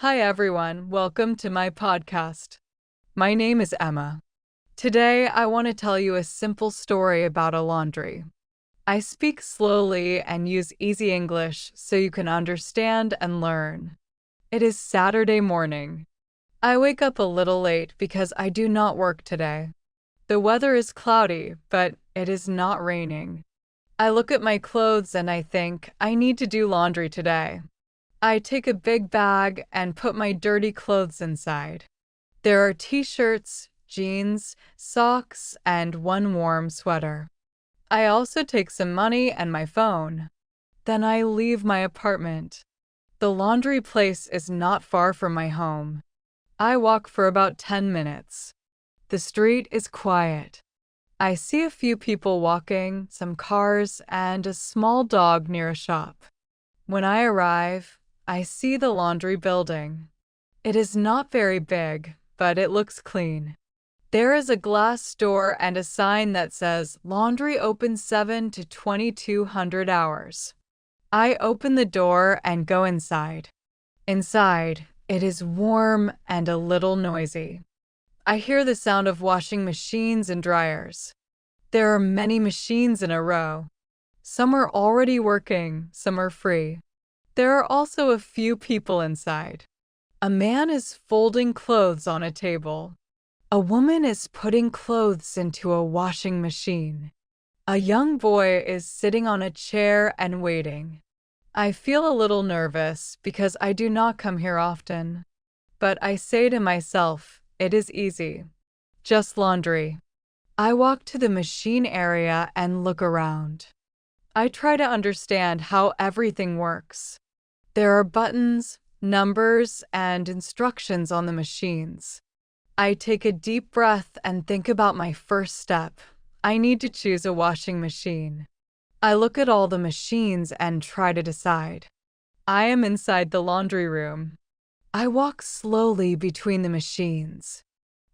Hi everyone, welcome to my podcast. My name is Emma. Today I want to tell you a simple story about a laundry. I speak slowly and use easy English so you can understand and learn. It is Saturday morning. I wake up a little late because I do not work today. The weather is cloudy, but it is not raining. I look at my clothes and I think I need to do laundry today. I take a big bag and put my dirty clothes inside. There are t-shirts, jeans, socks, and one warm sweater. I also take some money and my phone. Then I leave my apartment. The laundry place is not far from my home. I walk for about 10 minutes. The street is quiet. I see a few people walking, some cars, and a small dog near a shop. When I arrive, I see the laundry building. It is not very big, but it looks clean. There is a glass door and a sign that says, "Laundry open 7 to 2200 hours." I open the door and go inside. Inside, it is warm and a little noisy. I hear the sound of washing machines and dryers. There are many machines in a row. Some are already working, some are free. There are also a few people inside. A man is folding clothes on a table. A woman is putting clothes into a washing machine. A young boy is sitting on a chair and waiting. I feel a little nervous because I do not come here often. But I say to myself, it is easy. Just laundry. I walk to the machine area and look around. I try to understand how everything works. There are buttons, numbers, and instructions on the machines. I take a deep breath and think about my first step. I need to choose a washing machine. I look at all the machines and try to decide. I am inside the laundry room. I walk slowly between the machines.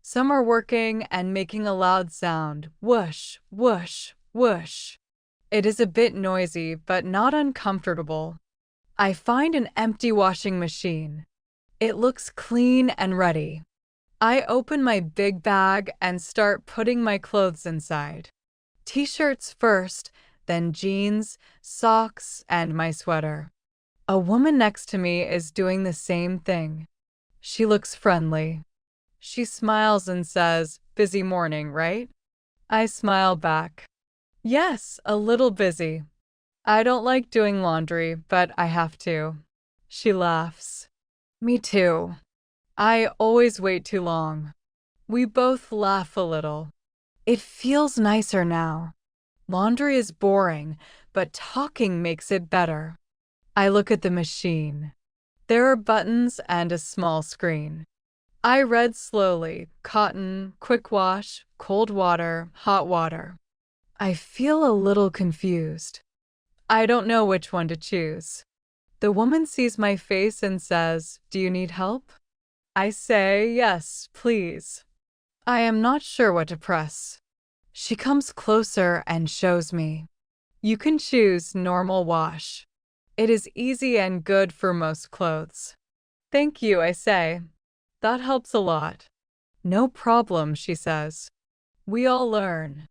Some are working and making a loud sound, whoosh, whoosh, whoosh. It is a bit noisy, but not uncomfortable. I find an empty washing machine. It looks clean and ready. I open my big bag and start putting my clothes inside. T-shirts first, then jeans, socks, and my sweater. A woman next to me is doing the same thing. She looks friendly. She smiles and says, "Busy morning, right?" I smile back. Yes, a little busy. I don't like doing laundry, but I have to. She laughs. Me too. I always wait too long. We both laugh a little. It feels nicer now. Laundry is boring, but talking makes it better. I look at the machine. There are buttons and a small screen. I read slowly: cotton, quick wash, cold water, hot water. I feel a little confused. I don't know which one to choose. The woman sees my face and says, "Do you need help?" I say, "Yes, please." I am not sure what to press. She comes closer and shows me. You can choose normal wash. It is easy and good for most clothes. Thank you, I say. That helps a lot. No problem, she says. We all learn.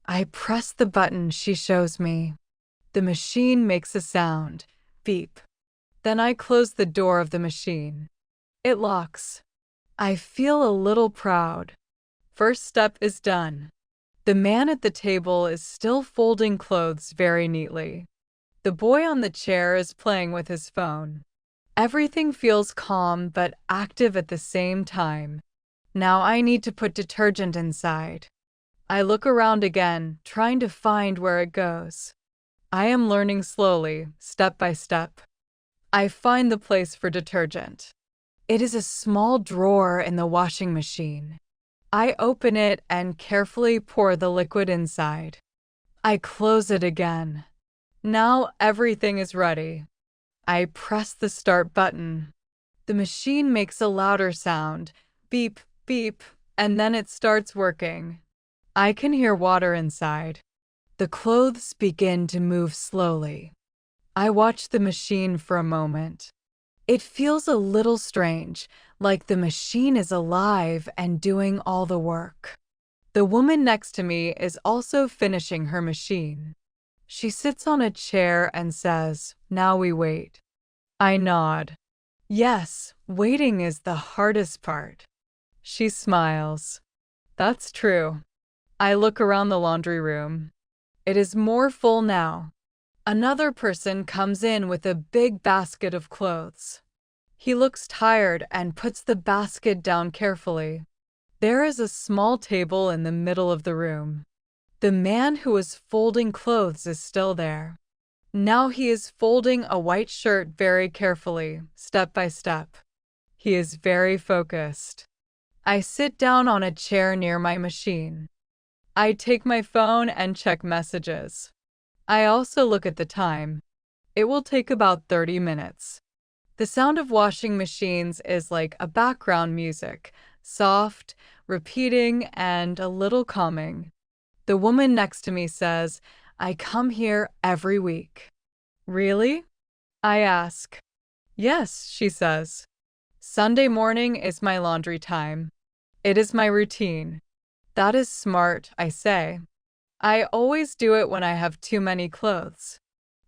I press the button she shows me. The machine makes a sound, beep. Then I close the door of the machine. It locks. I feel a little proud. First step is done. The man at the table is still folding clothes very neatly. The boy on the chair is playing with his phone. Everything feels calm but active at the same time. Now I need to put detergent inside. I look around again, trying to find where it goes. I am learning slowly, step by step. I find the place for detergent. It is a small drawer in the washing machine. I open it and carefully pour the liquid inside. I close it again. Now everything is ready. I press the start button. The machine makes a louder sound, beep, beep, and then it starts working. I can hear water inside. The clothes begin to move slowly. I watch the machine for a moment. It feels a little strange, like the machine is alive and doing all the work. The woman next to me is also finishing her machine. She sits on a chair and says, "Now we wait." I nod. Yes, waiting is the hardest part. She smiles. That's true. I look around the laundry room. It is more full now. Another person comes in with a big basket of clothes. He looks tired and puts the basket down carefully. There is a small table in the middle of the room. The man who was folding clothes is still there. Now he is folding a white shirt very carefully, step by step. He is very focused. I sit down on a chair near my machine. I take my phone and check messages. I also look at the time. It will take about 30 minutes. The sound of washing machines is like a background music, soft, repeating, and a little calming. The woman next to me says, "I come here every week." Really? I ask. Yes, she says. Sunday morning is my laundry time. It is my routine. That is smart, I say. I always do it when I have too many clothes.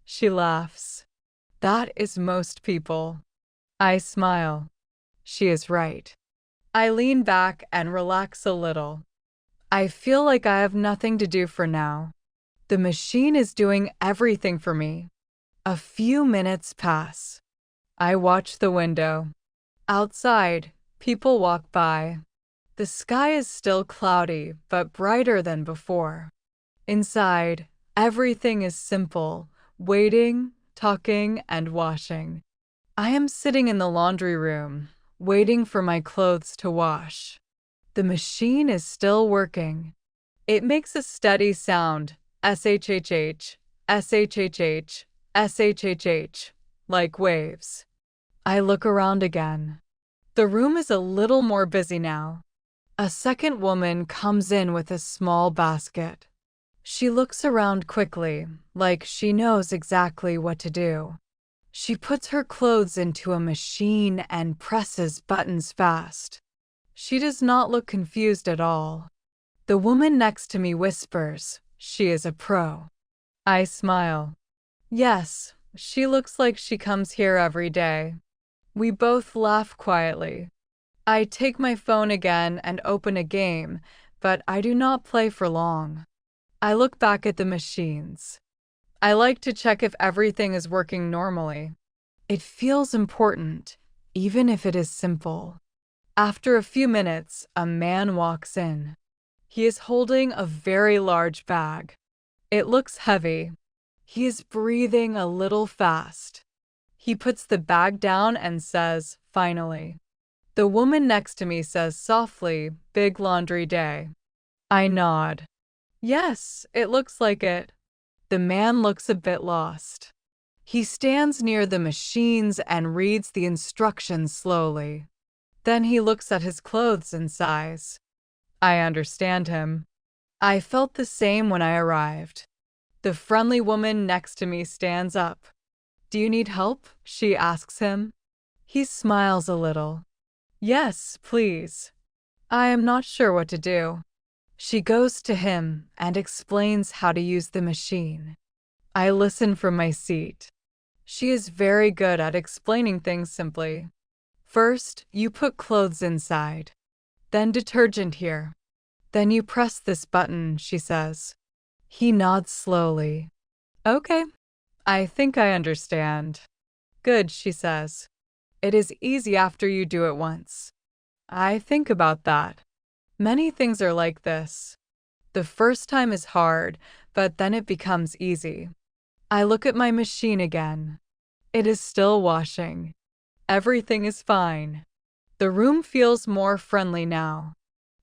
She laughs. That is most people. I smile. She is right. I lean back and relax a little. I feel like I have nothing to do for now. The machine is doing everything for me. A few minutes pass. I watch the window. Outside, people walk by. The sky is still cloudy, but brighter than before. Inside, everything is simple, waiting, talking, and washing. I am sitting in the laundry room, waiting for my clothes to wash. The machine is still working. It makes a steady sound, shhh, shhh, shhh, like waves. I look around again. The room is a little more busy now. A second woman comes in with a small basket. She looks around quickly, like she knows exactly what to do. She puts her clothes into a machine and presses buttons fast. She does not look confused at all. The woman next to me whispers, "She is a pro." I smile. Yes, she looks like she comes here every day. We both laugh quietly. I take my phone again and open a game, but I do not play for long. I look back at the machines. I like to check if everything is working normally. It feels important, even if it is simple. After a few minutes, a man walks in. He is holding a very large bag. It looks heavy. He is breathing a little fast. He puts the bag down and says, "Finally." The woman next to me says softly, "Big laundry day." I nod. Yes, it looks like it. The man looks a bit lost. He stands near the machines and reads the instructions slowly. Then he looks at his clothes and sighs. I understand him. I felt the same when I arrived. The friendly woman next to me stands up. "Do you need help?" she asks him. He smiles a little. "Yes, please. I am not sure what to do." She goes to him and explains how to use the machine. I listen from my seat. She is very good at explaining things simply. First, you put clothes inside. Then detergent here. Then you press this button, she says. He nods slowly. Okay, I think I understand. Good, she says. It is easy after you do it once. I think about that. Many things are like this. The first time is hard, but then it becomes easy. I look at my machine again. It is still washing. Everything is fine. The room feels more friendly now.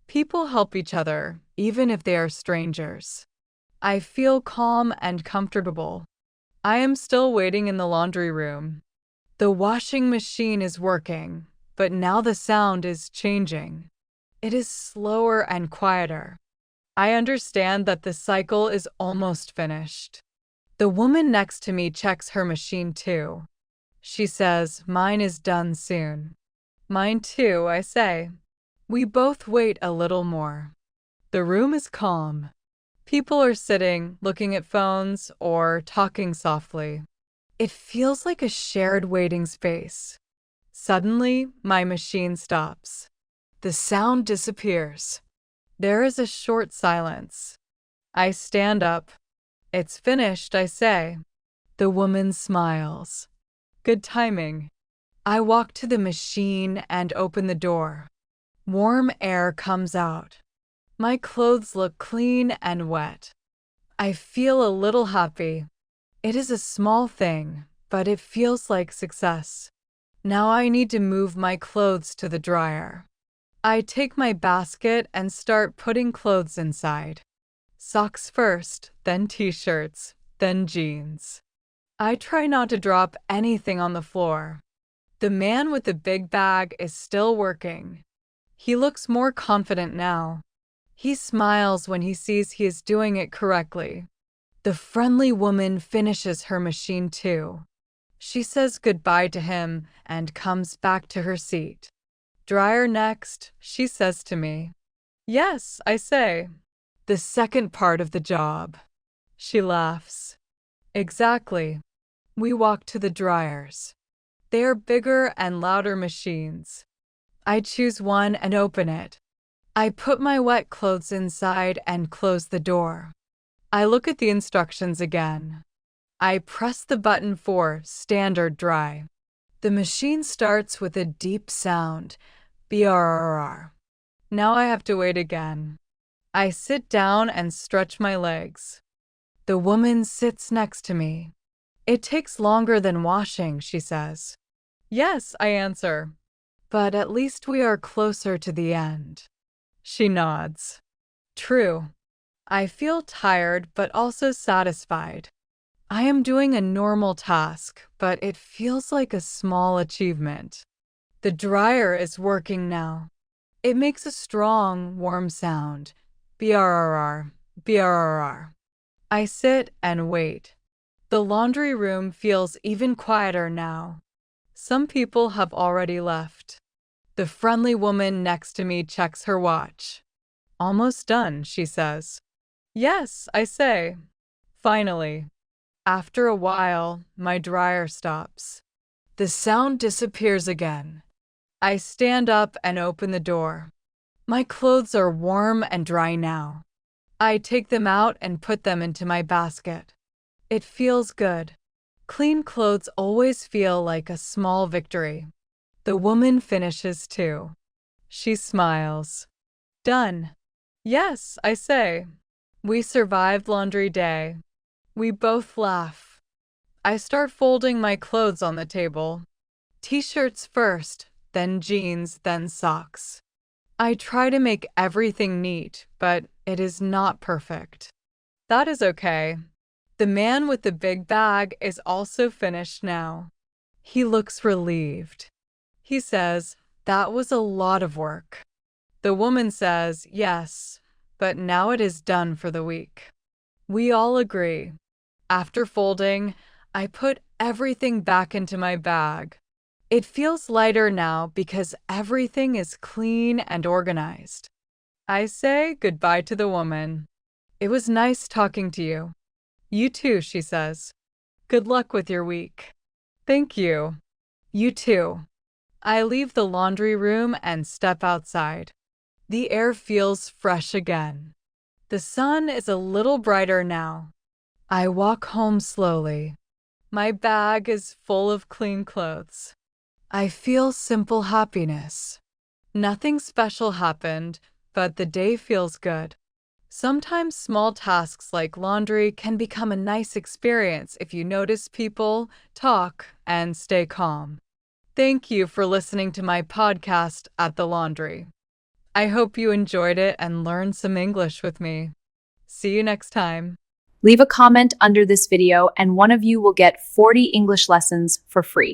People help each other, even if they are strangers. I feel calm and comfortable. I am still waiting in the laundry room. The washing machine is working, but now the sound is changing. It is slower and quieter. I understand that the cycle is almost finished. The woman next to me checks her machine too. She says, "Mine is done soon." "Mine too," I say. We both wait a little more. The room is calm. People are sitting, looking at phones, or talking softly. It feels like a shared waiting space. Suddenly, my machine stops. The sound disappears. There is a short silence. I stand up. "It's finished," I say. The woman smiles. Good timing. I walk to the machine and open the door. Warm air comes out. My clothes look clean and wet. I feel a little happy. It is a small thing, but it feels like success. Now I need to move my clothes to the dryer. I take my basket and start putting clothes inside. Socks first, then t-shirts, then jeans. I try not to drop anything on the floor. The man with the big bag is still working. He looks more confident now. He smiles when he sees he is doing it correctly. The friendly woman finishes her machine too. She says goodbye to him and comes back to her seat. "Dryer next," she says to me. "Yes," I say. "The second part of the job." She laughs. "Exactly." We walk to the dryers. They are bigger and louder machines. I choose one and open it. I put my wet clothes inside and close the door. I look at the instructions again. I press the button for standard dry. The machine starts with a deep sound, brrrr. Now I have to wait again. I sit down and stretch my legs. The woman sits next to me. "It takes longer than washing," she says. "Yes," I answer. "But at least we are closer to the end." She nods. True. I feel tired but also satisfied. I am doing a normal task, but it feels like a small achievement. The dryer is working now. It makes a strong, warm sound. Brrrr, brrrr. I sit and wait. The laundry room feels even quieter now. Some people have already left. The friendly woman next to me checks her watch. "Almost done," she says. "Yes," I say. Finally. After a while, my dryer stops. The sound disappears again. I stand up and open the door. My clothes are warm and dry now. I take them out and put them into my basket. It feels good. Clean clothes always feel like a small victory. The woman finishes too. She smiles. "Done." "Yes," I say. We survived laundry day. We both laugh. I start folding my clothes on the table. T-shirts first, then jeans, then socks. I try to make everything neat, but it is not perfect. That is okay. The man with the big bag is also finished now. He looks relieved. He says, "That was a lot of work." The woman says, "Yes, but now it is done for the week." We all agree. After folding, I put everything back into my bag. It feels lighter now because everything is clean and organized. I say goodbye to the woman. "It was nice talking to you." "You too," she says. "Good luck with your week." "Thank you." "You too." I leave the laundry room and step outside. The air feels fresh again. The sun is a little brighter now. I walk home slowly. My bag is full of clean clothes. I feel simple happiness. Nothing special happened, but the day feels good. Sometimes small tasks like laundry can become a nice experience if you notice people, talk, and stay calm. Thank you for listening to my podcast at the laundry. I hope you enjoyed it and learned some English with me. See you next time. Leave a comment under this video and one of you will get 40 English lessons for free.